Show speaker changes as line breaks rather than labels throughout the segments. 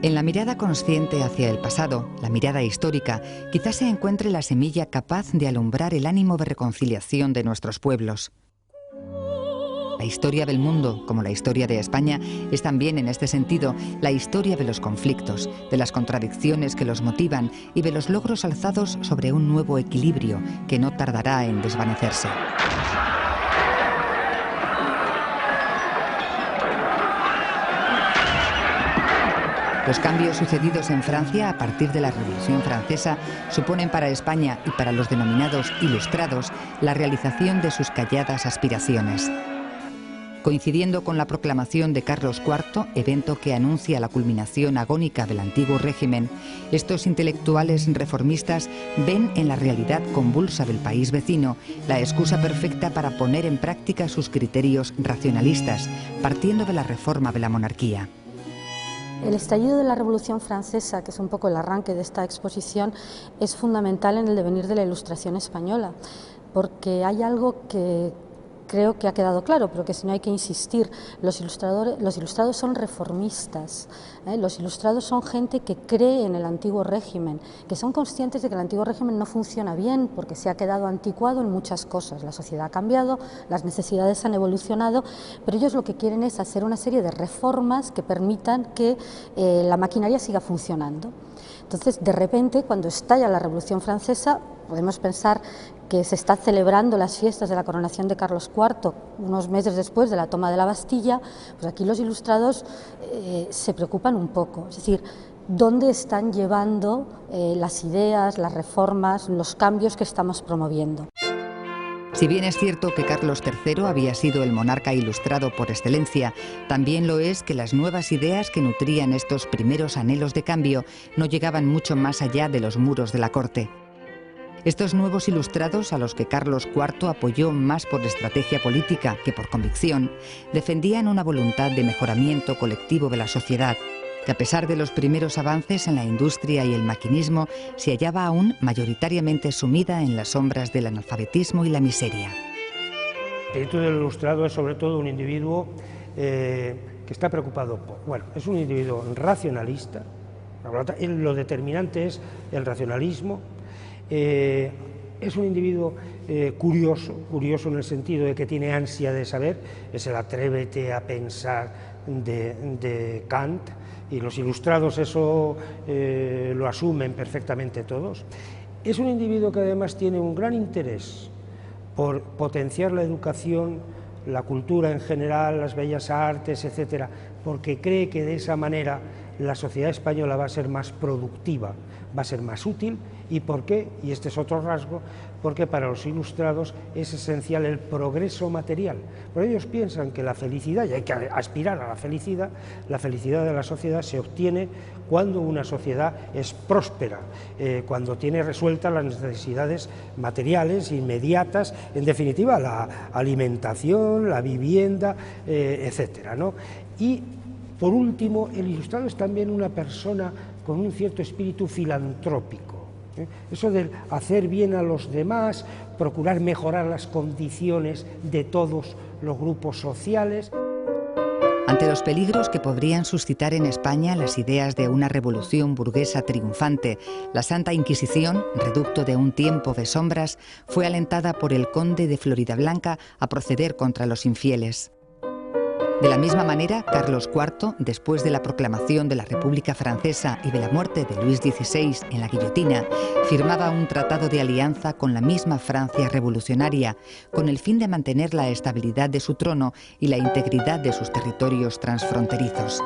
En la mirada consciente hacia el pasado, la mirada histórica, quizás se encuentre la semilla capaz de alumbrar el ánimo de reconciliación de nuestros pueblos. La historia del mundo, como la historia de España, es también, en este sentido, la historia de los conflictos, de las contradicciones que los motivan y de los logros alzados sobre un nuevo equilibrio que no tardará en desvanecerse. Los cambios sucedidos en Francia a partir de la Revolución Francesa suponen para España y para los denominados ilustrados la realización de sus calladas aspiraciones. Coincidiendo con la proclamación de Carlos IV, evento que anuncia la culminación agónica del antiguo régimen, estos intelectuales reformistas ven en la realidad convulsa del país vecino la excusa perfecta para poner en práctica sus criterios racionalistas, partiendo de la reforma de la monarquía.
El estallido de la Revolución Francesa, que es un poco el arranque de esta exposición, es fundamental en el devenir de la Ilustración española, porque hay algo que creo que ha quedado claro, pero que si no hay que insistir. Los ilustrados son reformistas, los ilustrados son gente que cree en el antiguo régimen, que son conscientes de que el antiguo régimen no funciona bien porque se ha quedado anticuado en muchas cosas. La sociedad ha cambiado, las necesidades han evolucionado, pero ellos lo que quieren es hacer una serie de reformas que permitan que la maquinaria siga funcionando. Entonces, de repente, cuando estalla la Revolución Francesa, podemos pensar que se está celebrando las fiestas de la coronación de Carlos IV unos meses después de la toma de la Bastilla, pues aquí los ilustrados se preocupan un poco, es decir, ¿dónde están llevando las ideas, las reformas, los cambios que estamos promoviendo?
Si bien es cierto que Carlos III había sido el monarca ilustrado por excelencia, también lo es que las nuevas ideas que nutrían estos primeros anhelos de cambio no llegaban mucho más allá de los muros de la corte. Estos nuevos ilustrados, a los que Carlos IV apoyó más por estrategia política que por convicción, defendían una voluntad de mejoramiento colectivo de la sociedad, que a pesar de los primeros avances en la industria y el maquinismo, se hallaba aún mayoritariamente sumida en las sombras del analfabetismo y la miseria.
El espíritu del ilustrado es sobre todo un individuo que está preocupado es un individuo racionalista, lo determinante es el racionalismo. Es un individuo curioso en el sentido de que tiene ansia de saber, es el atrévete a pensar de Kant, y los ilustrados eso lo asumen perfectamente todos. Es un individuo que además tiene un gran interés por potenciar la educación, la cultura en general, las bellas artes, etcétera, porque cree que de esa manera la sociedad española va a ser más productiva, va a ser más útil. ¿Y por qué? Y este es otro rasgo, porque para los ilustrados es esencial el progreso material. Porque ellos piensan que la felicidad, y hay que aspirar a la felicidad de la sociedad se obtiene cuando una sociedad es próspera, cuando tiene resueltas las necesidades materiales inmediatas, en definitiva la alimentación, la vivienda, etcétera, ¿no? Y por último, el ilustrado es también una persona con un cierto espíritu filantrópico. Eso de hacer bien a los demás, procurar mejorar las condiciones de todos los grupos sociales.
Ante los peligros que podrían suscitar en España las ideas de una revolución burguesa triunfante, la Santa Inquisición, reducto de un tiempo de sombras, fue alentada por el conde de Floridablanca a proceder contra los infieles. De la misma manera, Carlos IV, después de la proclamación de la República Francesa y de la muerte de Luis XVI en la guillotina, firmaba un tratado de alianza con la misma Francia revolucionaria, con el fin de mantener la estabilidad de su trono y la integridad de sus territorios transfronterizos.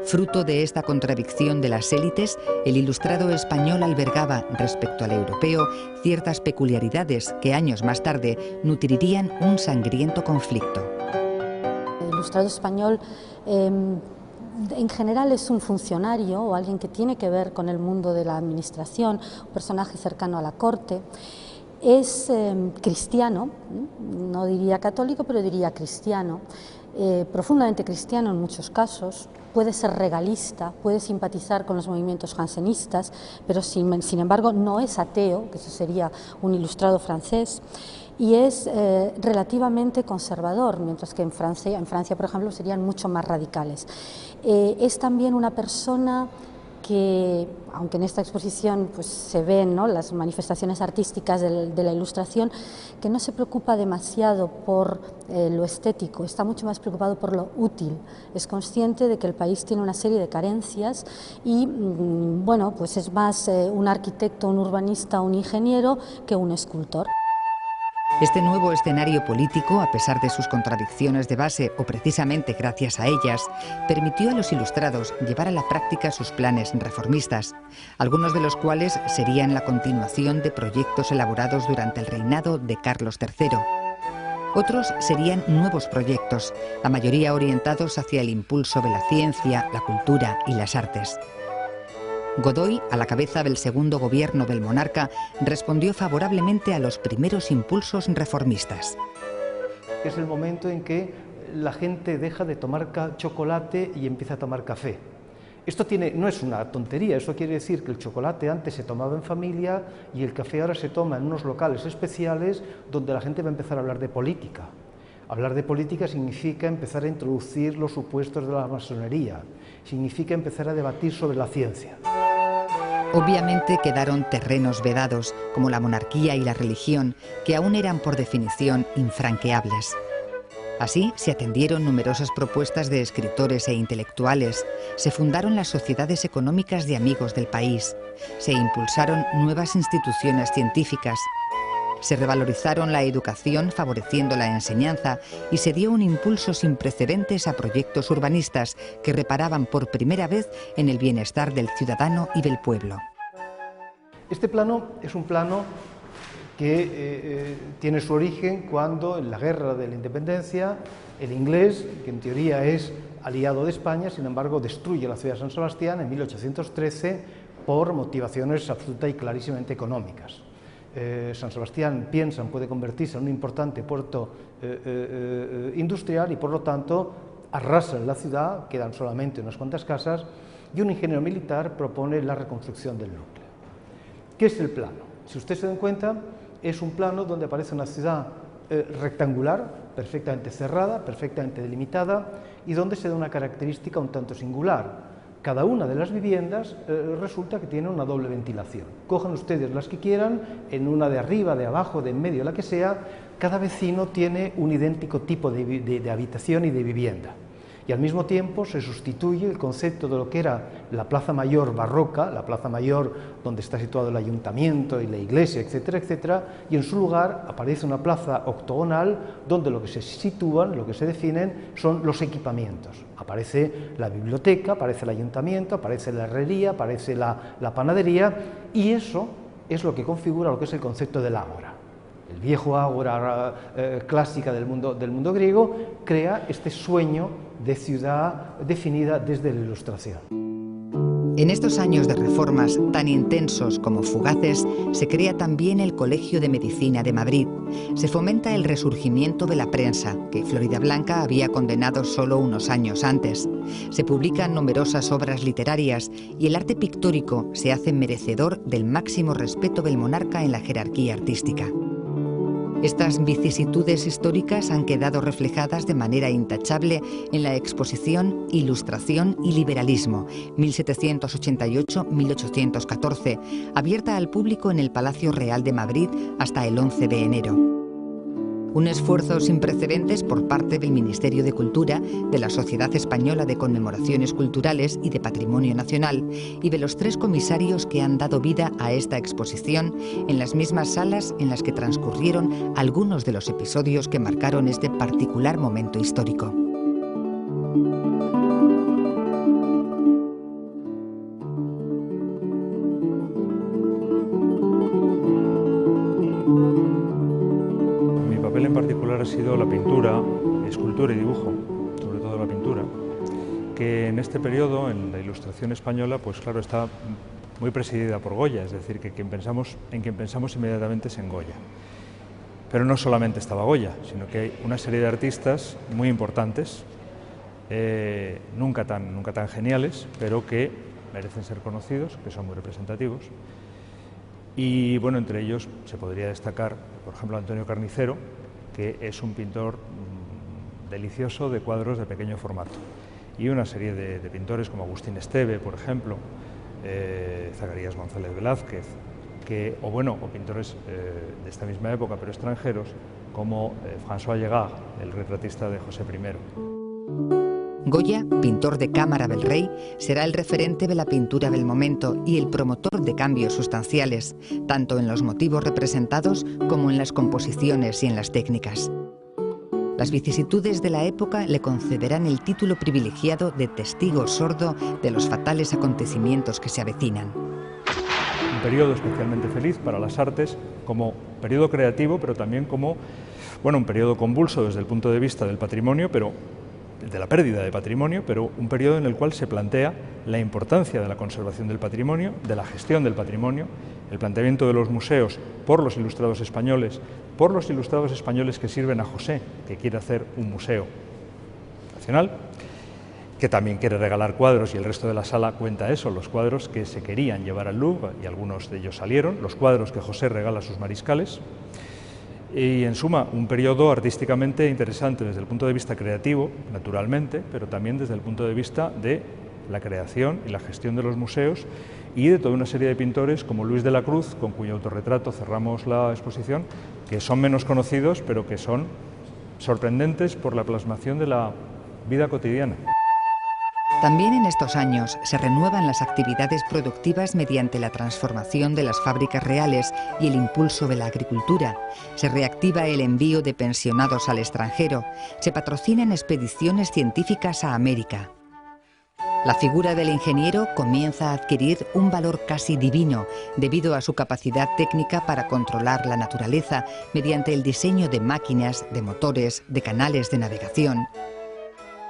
Fruto de esta contradicción de las élites, el ilustrado español albergaba, respecto al europeo, ciertas peculiaridades que años más tarde nutrirían un sangriento conflicto.
El ilustrado español en general es un funcionario o alguien que tiene que ver con el mundo de la administración, un personaje cercano a la corte. Es cristiano, no diría católico, pero diría cristiano, profundamente cristiano en muchos casos. Puede ser regalista, puede simpatizar con los movimientos jansenistas, pero sin embargo no es ateo, que eso sería un ilustrado francés. y es relativamente conservador, mientras que en Francia, por ejemplo, serían mucho más radicales. Es también una persona que, aunque en esta exposición pues, se ven, ¿no?, las manifestaciones artísticas de la Ilustración, que no se preocupa demasiado por lo estético, está mucho más preocupado por lo útil. Es consciente de que el país tiene una serie de carencias y, bueno, pues es más un arquitecto, un urbanista, un ingeniero que un escultor.
Este nuevo escenario político, a pesar de sus contradicciones de base o precisamente gracias a ellas, permitió a los ilustrados llevar a la práctica sus planes reformistas, algunos de los cuales serían la continuación de proyectos elaborados durante el reinado de Carlos III. Otros serían nuevos proyectos, la mayoría orientados hacia el impulso de la ciencia, la cultura y las artes. Godoy, a la cabeza del segundo gobierno del monarca, respondió favorablemente a los primeros impulsos reformistas.
Es el momento en que la gente deja de tomar chocolate y empieza a tomar café. Esto no es una tontería, eso quiere decir que el chocolate antes se tomaba en familia y el café ahora se toma en unos locales especiales donde la gente va a empezar a hablar de política. Hablar de política significa empezar a introducir los supuestos de la masonería, significa empezar a debatir sobre la ciencia.
Obviamente quedaron terrenos vedados, como la monarquía y la religión, que aún eran por definición infranqueables. Así se atendieron numerosas propuestas de escritores e intelectuales, se fundaron las sociedades económicas de amigos del país, se impulsaron nuevas instituciones científicas, se revalorizaron la educación favoreciendo la enseñanza y se dio un impulso sin precedentes a proyectos urbanistas que reparaban por primera vez en el bienestar del ciudadano y del pueblo.
Este plano es un plano que tiene su origen cuando en la Guerra de la Independencia el inglés, que en teoría es aliado de España, sin embargo destruye la ciudad de San Sebastián en 1813 por motivaciones absoluta y clarísimamente económicas. San Sebastián, piensan, puede convertirse en un importante puerto industrial y por lo tanto arrasan la ciudad, quedan solamente unas cuantas casas y un ingeniero militar propone la reconstrucción del núcleo. ¿Qué es el plano? Si ustedes se dan cuenta, es un plano donde aparece una ciudad rectangular, perfectamente cerrada, perfectamente delimitada y donde se da una característica un tanto singular. Cada una de las viviendas resulta que tiene una doble ventilación. Cojan ustedes las que quieran, en una de arriba, de abajo, de en medio, la que sea, cada vecino tiene un idéntico tipo de habitación y de vivienda. Y al mismo tiempo se sustituye el concepto de lo que era la plaza mayor barroca, la plaza mayor donde está situado el ayuntamiento y la iglesia, etcétera, etcétera, y en su lugar aparece una plaza octogonal donde lo que se sitúan, lo que se definen son los equipamientos. Aparece la biblioteca, aparece el ayuntamiento, aparece la herrería, aparece la panadería, y eso es lo que configura lo que es el concepto del ágora. El viejo ágora clásica del mundo griego crea este sueño de ciudad definida desde la Ilustración.
En estos años de reformas tan intensos como fugaces, se crea también el Colegio de Medicina de Madrid. Se fomenta el resurgimiento de la prensa, que Floridablanca había condenado solo unos años antes. Se publican numerosas obras literarias y el arte pictórico se hace merecedor del máximo respeto del monarca en la jerarquía artística. Estas vicisitudes históricas han quedado reflejadas de manera intachable en la exposición Ilustración y Liberalismo, 1788-1814, abierta al público en el Palacio Real de Madrid hasta el 11 de enero. Un esfuerzo sin precedentes por parte del Ministerio de Cultura, de la Sociedad Española de Conmemoraciones Culturales y de Patrimonio Nacional y de los 3 comisarios que han dado vida a esta exposición en las mismas salas en las que transcurrieron algunos de los episodios que marcaron este particular momento histórico.
En particular ha sido la pintura, escultura y dibujo, sobre todo la pintura, que en este periodo, en la Ilustración española, pues claro, está muy presidida por Goya, es decir, que en quien pensamos inmediatamente es en Goya. Pero no solamente estaba Goya, sino que hay una serie de artistas muy importantes, nunca tan geniales, pero que merecen ser conocidos, que son muy representativos. Y bueno, entre ellos se podría destacar, por ejemplo, Antonio Carnicero, que es un pintor delicioso de cuadros de pequeño formato, y una serie de pintores como Agustín Esteve, por ejemplo, Zacarías González Velázquez, o pintores de esta misma época, pero extranjeros, como François Llegard, el retratista de José I.
Goya, pintor de cámara del rey, será el referente de la pintura del momento y el promotor de cambios sustanciales, tanto en los motivos representados como en las composiciones y en las técnicas. Las vicisitudes de la época le concederán el título privilegiado de testigo sordo de los fatales acontecimientos que se avecinan.
Un periodo especialmente feliz para las artes, como periodo creativo, pero también como un periodo convulso desde el punto de vista del patrimonio, pero de la pérdida de patrimonio, pero un periodo en el cual se plantea la importancia de la conservación del patrimonio, de la gestión del patrimonio, el planteamiento de los museos por los ilustrados españoles que sirven a José, que quiere hacer un museo nacional, que también quiere regalar cuadros, y el resto de la sala cuenta eso, los cuadros que se querían llevar al Louvre, y algunos de ellos salieron, los cuadros que José regala a sus mariscales. Y en suma, un periodo artísticamente interesante desde el punto de vista creativo, naturalmente, pero también desde el punto de vista de la creación y la gestión de los museos y de toda una serie de pintores como Luis de la Cruz, con cuyo autorretrato cerramos la exposición, que son menos conocidos, pero que son sorprendentes por la plasmación de la vida cotidiana.
También en estos años se renuevan las actividades productivas mediante la transformación de las fábricas reales y el impulso de la agricultura. Se reactiva el envío de pensionados al extranjero. Se patrocinan expediciones científicas a América. La figura del ingeniero comienza a adquirir un valor casi divino debido a su capacidad técnica para controlar la naturaleza mediante el diseño de máquinas, de motores, de canales de navegación.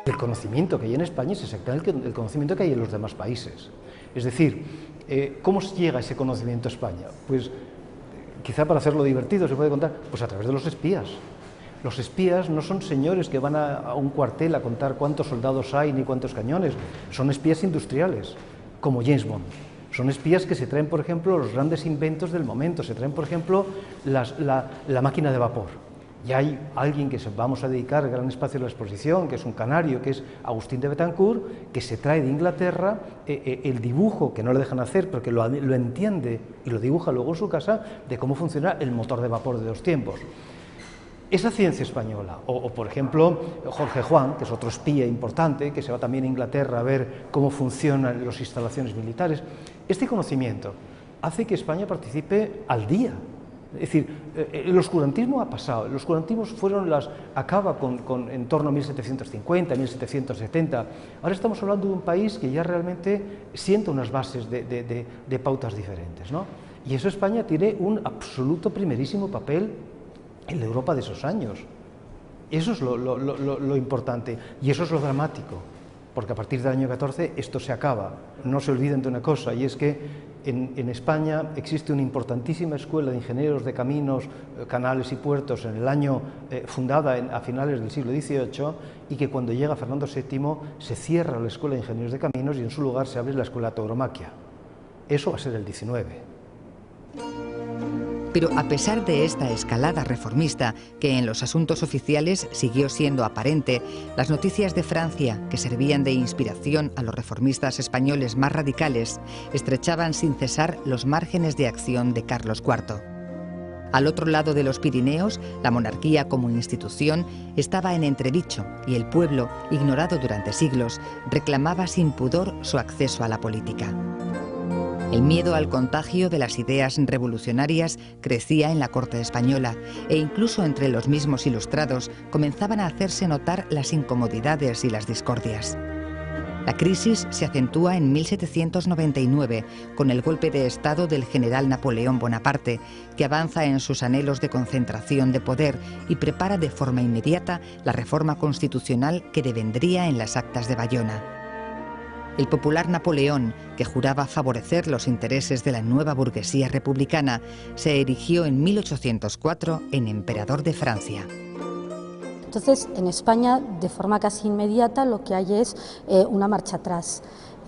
El conocimiento que hay en España es exactamente el conocimiento que hay en los demás países. Es decir, ¿cómo llega ese conocimiento a España? Pues quizá para hacerlo divertido se puede contar, pues a través de los espías. Los espías no son señores que van a un cuartel a contar cuántos soldados hay ni cuántos cañones, son espías industriales, como James Bond. Son espías que se traen, por ejemplo, los grandes inventos del momento, se traen, por ejemplo, la máquina de vapor. Y hay alguien que vamos a dedicar gran espacio a la exposición, que es un canario, que es Agustín de Betancourt, que se trae de Inglaterra el dibujo, que no le dejan hacer, porque lo entiende y lo dibuja luego en su casa, de cómo funciona el motor de vapor de los tiempos. Esa ciencia española, o por ejemplo, Jorge Juan, que es otro espía importante, que se va también a Inglaterra a ver cómo funcionan las instalaciones militares, este conocimiento hace que España participe al día. Es decir, el oscurantismo ha pasado, el oscurantismo acaba en torno a 1750, 1770, ahora estamos hablando de un país que ya realmente sienta unas bases de pautas diferentes, ¿no? Y eso España tiene un absoluto primerísimo papel en la Europa de esos años. Eso es lo importante y eso es lo dramático, porque a partir del año 14 esto se acaba. No se olviden de una cosa, y es que en España existe una importantísima escuela de ingenieros de caminos, canales y puertos en el año fundada a finales del siglo XVIII, y que cuando llega Fernando VII se cierra la escuela de ingenieros de caminos y en su lugar se abre la escuela de tauromaquia. Eso va a ser el XIX.
Pero a pesar de esta escalada reformista, que en los asuntos oficiales siguió siendo aparente, las noticias de Francia, que servían de inspiración a los reformistas españoles más radicales, estrechaban sin cesar los márgenes de acción de Carlos IV. Al otro lado de los Pirineos, la monarquía como institución estaba en entredicho y el pueblo, ignorado durante siglos, reclamaba sin pudor su acceso a la política. El miedo al contagio de las ideas revolucionarias crecía en la corte española e incluso entre los mismos ilustrados comenzaban a hacerse notar las incomodidades y las discordias. La crisis se acentúa en 1799 con el golpe de Estado del general Napoleón Bonaparte, que avanza en sus anhelos de concentración de poder y prepara de forma inmediata la reforma constitucional que devendría en las actas de Bayona. El popular Napoleón, que juraba favorecer los intereses de la nueva burguesía republicana, se erigió en 1804 en emperador de Francia.
Entonces, en España, de forma casi inmediata, lo que hay es una marcha atrás.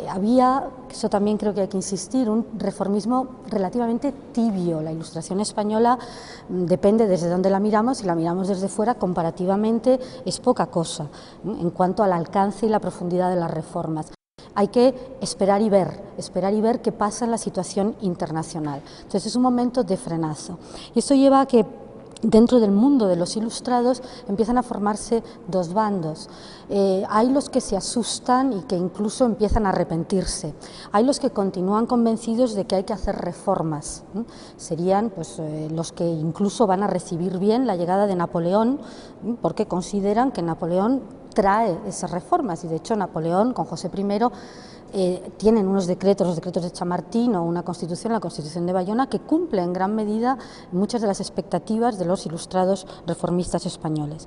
Había, eso también creo que hay que insistir, un reformismo relativamente tibio. La Ilustración española depende desde dónde la miramos, si la miramos desde fuera, comparativamente es poca cosa en cuanto al alcance y la profundidad de las reformas. Hay que esperar y ver qué pasa en la situación internacional. Entonces es un momento de frenazo. Y esto lleva a que dentro del mundo de los ilustrados empiezan a formarse dos bandos. Hay los que se asustan y que incluso empiezan a arrepentirse. Hay los que continúan convencidos de que hay que hacer reformas. Serían pues, los que incluso van a recibir bien la llegada de Napoleón, porque consideran que Napoleón trae esas reformas, y de hecho Napoleón con José I tienen unos decretos, los decretos de Chamartín o una constitución, la Constitución de Bayona, que cumple en gran medida muchas de las expectativas de los ilustrados reformistas españoles.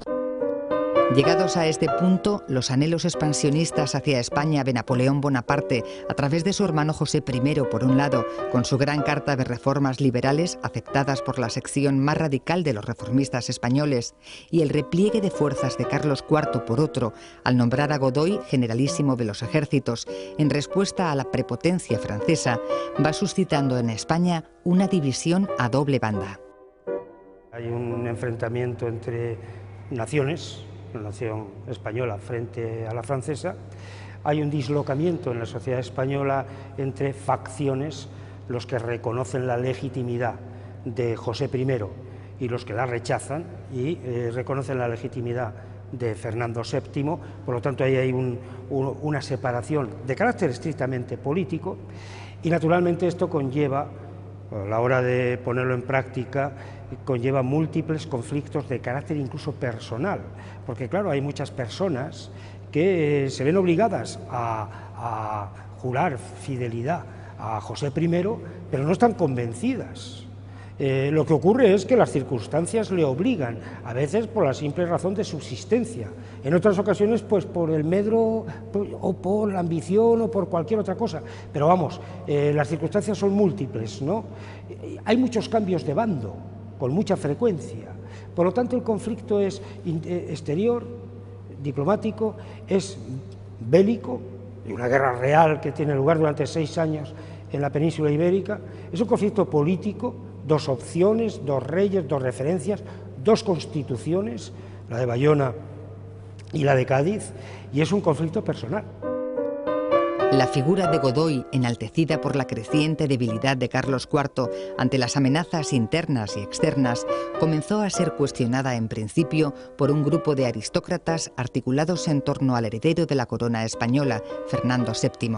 Llegados a este punto, los anhelos expansionistas hacia España de Napoleón Bonaparte, a través de su hermano José I, por un lado, con su gran carta de reformas liberales, aceptadas por la sección más radical de los reformistas españoles, y el repliegue de fuerzas de Carlos IV, por otro, al nombrar a Godoy generalísimo de los ejércitos, en respuesta a la prepotencia francesa, va suscitando en España una división a doble banda.
Hay un enfrentamiento entre naciones, la nación española frente a la francesa. Hay un dislocamiento en la sociedad española entre facciones, los que reconocen la legitimidad de José I y los que la rechazan, y reconocen la legitimidad de Fernando VII. Por lo tanto, ahí hay una separación de carácter estrictamente político, y naturalmente esto conlleva, a la hora de ponerlo en práctica, conlleva múltiples conflictos de carácter incluso personal, porque claro, hay muchas personas que se ven obligadas a jurar fidelidad a José I, pero no están convencidas. Lo que ocurre es que las circunstancias le obligan, a veces por la simple razón de subsistencia, en otras ocasiones pues por el medro o por la ambición o por cualquier otra cosa, pero vamos, las circunstancias son múltiples, ¿no? Hay muchos cambios de bando, con mucha frecuencia, por lo tanto el conflicto es exterior, diplomático, es bélico, y una guerra real que tiene lugar durante 6 años en la península ibérica, es un conflicto político, 2 opciones, 2 reyes, 2 referencias, 2 constituciones, la de Bayona y la de Cádiz, y es un conflicto personal.
La figura de Godoy, enaltecida por la creciente debilidad de Carlos IV ante las amenazas internas y externas, comenzó a ser cuestionada en principio por un grupo de aristócratas articulados en torno al heredero de la corona española, Fernando VII.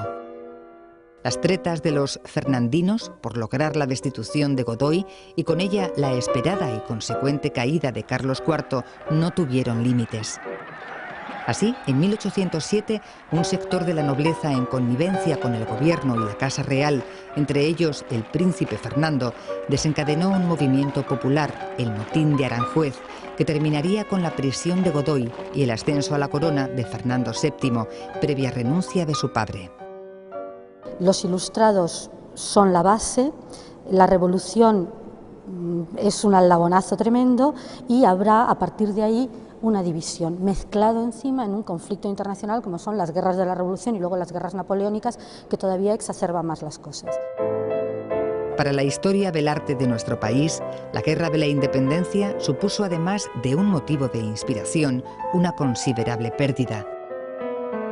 Las tretas de los fernandinos por lograr la destitución de Godoy y con ella la esperada y consecuente caída de Carlos IV no tuvieron límites. Así, en 1807, un sector de la nobleza en connivencia con el gobierno y la Casa Real, entre ellos el príncipe Fernando, desencadenó un movimiento popular, el Motín de Aranjuez, que terminaría con la prisión de Godoy y el ascenso a la corona de Fernando VII, previa renuncia de su padre.
Los ilustrados son la base, la revolución es un aldabonazo tremendo y habrá a partir de ahí una división, mezclado encima en un conflicto internacional como son las guerras de la Revolución y luego las guerras napoleónicas, que todavía exacerba más las cosas.
Para la historia del arte de nuestro país, la Guerra de la Independencia supuso, además de un motivo de inspiración, una considerable pérdida.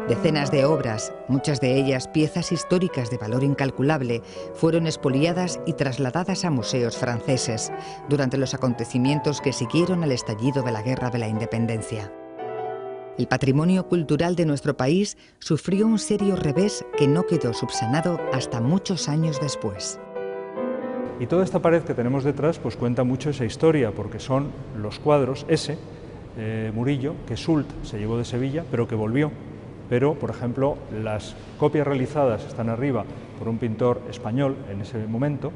Decenas de obras, muchas de ellas piezas históricas de valor incalculable, fueron expoliadas y trasladadas a museos franceses durante los acontecimientos que siguieron al estallido de la Guerra de la Independencia. El patrimonio cultural de nuestro país sufrió un serio revés que no quedó subsanado hasta muchos años después.
Y toda esta pared que tenemos detrás pues cuenta mucho esa historia, porque son los cuadros, Murillo, que Soult se llevó de Sevilla, pero que volvió. Pero, por ejemplo, las copias realizadas están arriba por un pintor español en ese momento,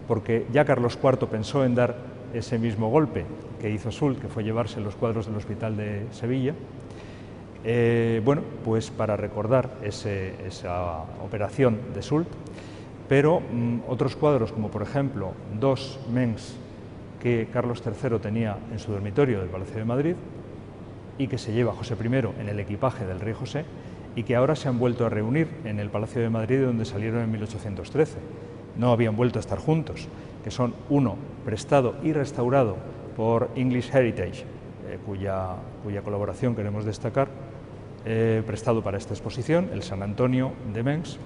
porque ya Carlos IV pensó en dar ese mismo golpe que hizo Soult, que fue llevarse los cuadros del Hospital de Sevilla, bueno, pues para recordar esa operación de Soult, pero otros cuadros, como por ejemplo 2 Mengs que Carlos III tenía en su dormitorio del Palacio de Madrid, y que se lleva José I en el equipaje del rey José, y que ahora se han vuelto a reunir en el Palacio de Madrid, de donde salieron en 1813. No habían vuelto a estar juntos, que son uno prestado y restaurado por English Heritage, cuya colaboración queremos destacar, prestado para esta exposición, el San Antonio de Mens,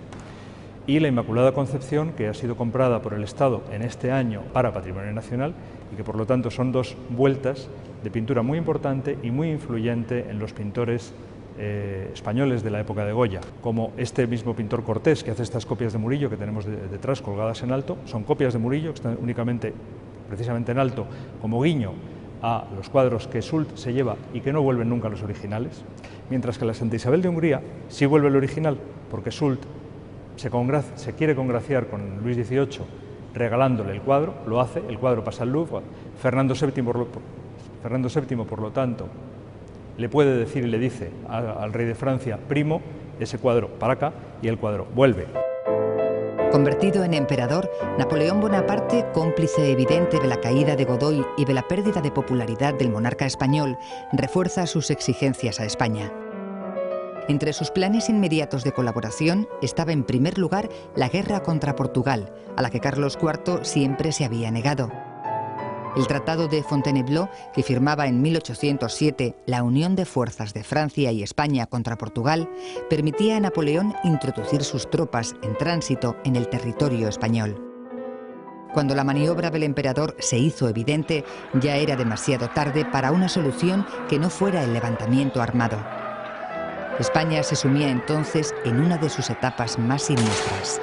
y la Inmaculada Concepción, que ha sido comprada por el Estado en este año para Patrimonio Nacional y que por lo tanto son dos vueltas de pintura muy importante y muy influyente en los pintores españoles de la época de Goya, como este mismo pintor Cortés, que hace estas copias de Murillo que tenemos detrás colgadas en alto. Son copias de Murillo que están únicamente, precisamente en alto, como guiño a los cuadros que Soult se lleva y que no vuelven nunca a los originales, mientras que la Santa Isabel de Hungría sí vuelve al original, porque Soult se quiere congraciar con Luis XVIII regalándole el cuadro, lo hace, el cuadro pasa al Louvre. Fernando VII, por lo tanto, le puede decir y le dice al rey de Francia: primo, ese cuadro para acá, y el cuadro vuelve.
Convertido en emperador, Napoleón Bonaparte, cómplice evidente de la caída de Godoy y de la pérdida de popularidad del monarca español, refuerza sus exigencias a España. Entre sus planes inmediatos de colaboración estaba en primer lugar la guerra contra Portugal, a la que Carlos IV siempre se había negado. El Tratado de Fontainebleau, que firmaba en 1807 la unión de fuerzas de Francia y España contra Portugal, permitía a Napoleón introducir sus tropas en tránsito en el territorio español. Cuando la maniobra del emperador se hizo evidente, ya era demasiado tarde para una solución que no fuera el levantamiento armado. España se sumía entonces en una de sus etapas más siniestras.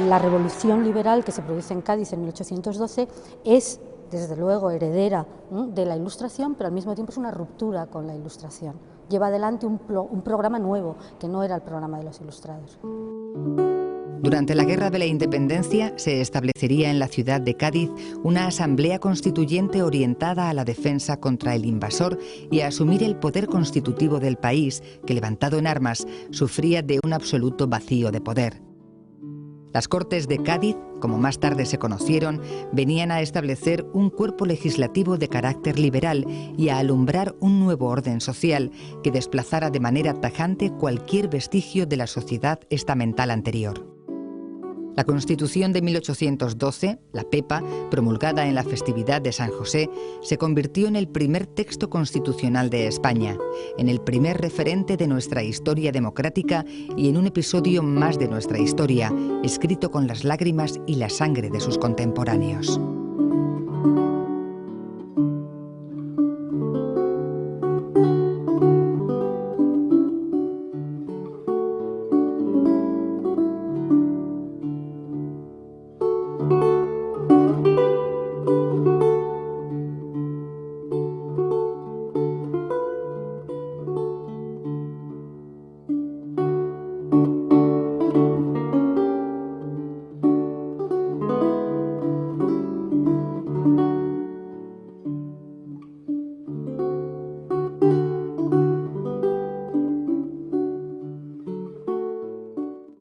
La revolución liberal que se produce en Cádiz en 1812 es, desde luego, heredera de la Ilustración, pero al mismo tiempo es una ruptura con la Ilustración. Lleva adelante un programa nuevo, que no era el programa de los Ilustrados.
Durante la Guerra de la Independencia se establecería en la ciudad de Cádiz una asamblea constituyente orientada a la defensa contra el invasor y a asumir el poder constitutivo del país, que, levantado en armas, sufría de un absoluto vacío de poder. Las Cortes de Cádiz, como más tarde se conocieron, venían a establecer un cuerpo legislativo de carácter liberal y a alumbrar un nuevo orden social que desplazara de manera tajante cualquier vestigio de la sociedad estamental anterior. La Constitución de 1812, la Pepa, promulgada en la festividad de San José, se convirtió en el primer texto constitucional de España, en el primer referente de nuestra historia democrática y en un episodio más de nuestra historia, escrito con las lágrimas y la sangre de sus contemporáneos.